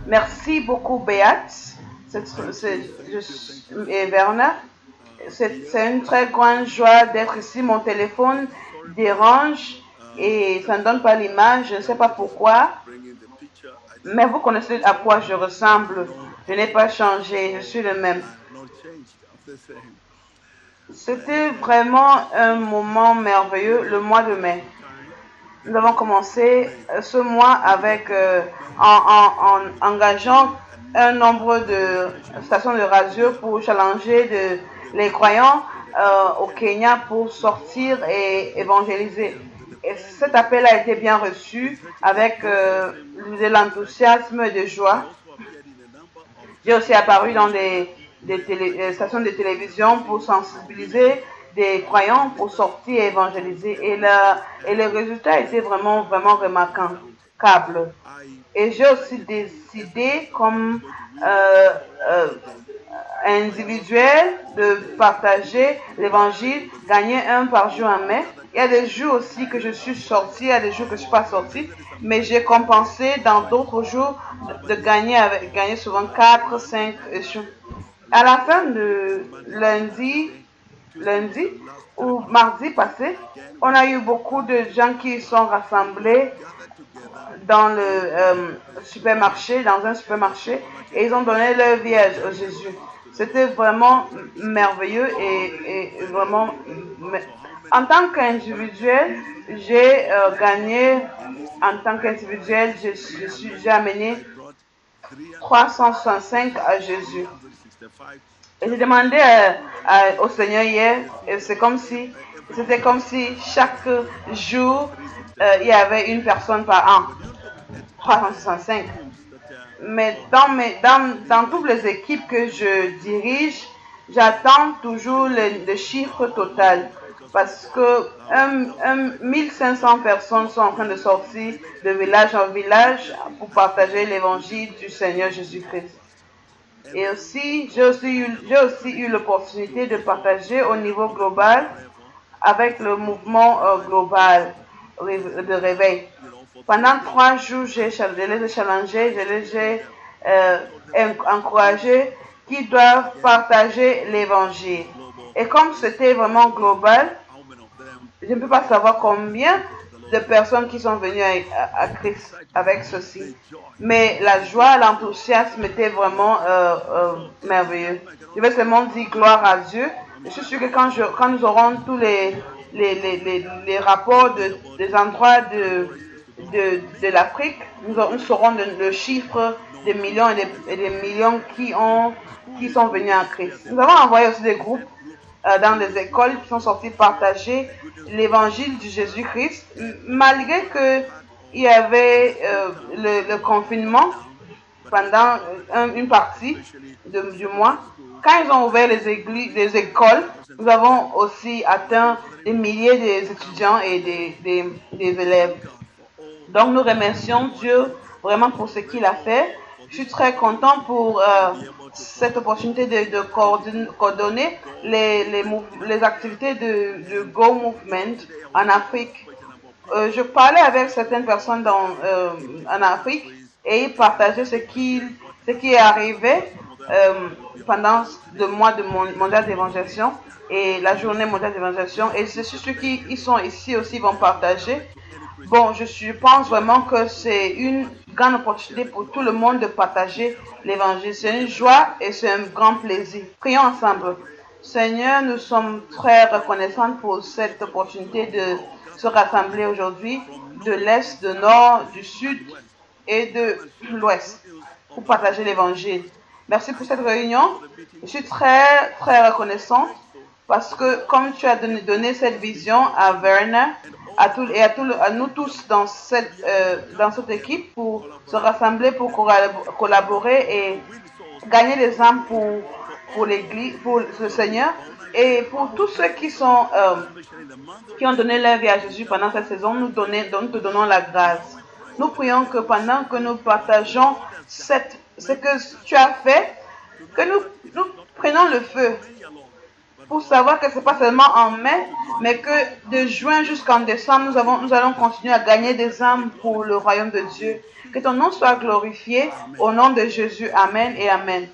Merci beaucoup, Béat et Werner. C'est une très grande joie d'être ici. Mon téléphone dérange et ça ne donne pas l'image. Je ne sais pas pourquoi, mais vous connaissez à quoi je ressemble. Je n'ai pas changé, je suis le même. C'était vraiment un moment merveilleux, le mois de mai. Nous avons commencé ce mois avec en engageant un nombre de stations de radio pour challenger les croyants au Kenya pour sortir et évangéliser. Et cet appel a été bien reçu avec de l'enthousiasme et de joie. J'ai aussi apparu dans des stations de télévision pour sensibiliser des croyants pour sortir et évangéliser. Et le résultat était vraiment, vraiment remarquable. Et j'ai aussi décidé comme euh, euh, individuel de partager l'évangile, gagner un par jour en mai. Il y a des jours aussi que je suis sortie, il y a des jours que je ne suis pas sortie, mais j'ai compensé dans d'autres jours de gagner souvent 4, 5 jours. À la fin de lundi ou mardi passé, on a eu beaucoup de gens qui sont rassemblés dans le supermarché, dans un supermarché, et ils ont donné leur vie à Jésus. C'était vraiment merveilleux et vraiment. En tant qu'individuel, j'ai gagné. En tant qu'individuel, j'ai amené 365 à Jésus. Et j'ai demandé au Seigneur hier, et c'était comme si chaque jour, il y avait une personne par an. 365. Mais dans toutes les équipes que je dirige, j'attends toujours le chiffre total. Parce que 1500 personnes sont en train de sortir de village en village pour partager l'évangile du Seigneur Jésus-Christ. Et aussi, j'ai aussi eu l'opportunité de partager au niveau global avec le mouvement global de réveil. Pendant 3 jours, je les ai challengés, je les ai encouragés qu'ils doivent partager l'évangile. Et comme c'était vraiment global, je ne peux pas savoir combien de personnes qui sont venues à Christ avec ceci. Mais la joie, l'enthousiasme était vraiment merveilleux. Je vais seulement dire gloire à Dieu. Je suis sûre que quand nous aurons tous les rapports des endroits de l'Afrique, nous saurons le chiffre des millions et des millions qui sont venus à Christ. Nous avons envoyé aussi des groupes dans des écoles qui sont sortis partager l'évangile de Jésus-Christ, malgré qu'il y avait le confinement pendant une partie du mois. Quand ils ont ouvert les écoles, nous avons aussi atteint des milliers d'étudiants et des élèves. Donc nous remercions Dieu vraiment pour ce qu'il a fait. Je suis très content pour cette opportunité de coordonner les activités de Go Movement en Afrique. Je parlais avec certaines personnes en Afrique et ils partageaient ce qui est arrivé pendant le mois mondial d'évangélisation et la journée mondiale d'évangélisation. Et c'est ceux qui sont ici aussi vont partager. Bon, je pense vraiment que c'est une grande opportunité pour tout le monde de partager l'évangile. C'est une joie et c'est un grand plaisir. Prions ensemble. Seigneur, nous sommes très reconnaissants pour cette opportunité de se rassembler aujourd'hui de l'Est, du Nord, du Sud et de l'Ouest pour partager l'évangile. Merci pour cette réunion. Je suis très, très reconnaissante parce que comme tu as donné cette vision à Werner, à nous tous dans cette équipe pour se rassembler, pour collaborer et gagner des âmes pour l'Église, pour le Seigneur et pour tous ceux qui ont donné leur vie à Jésus pendant cette saison, nous te donnons la grâce. Nous prions que pendant que nous partageons ce que tu as fait, que nous prenons le feu pour savoir que ce n'est pas seulement en mai, mais que de juin jusqu'en décembre, nous allons continuer à gagner des âmes pour le royaume de Dieu. Que ton nom soit glorifié au nom de Jésus. Amen et Amen.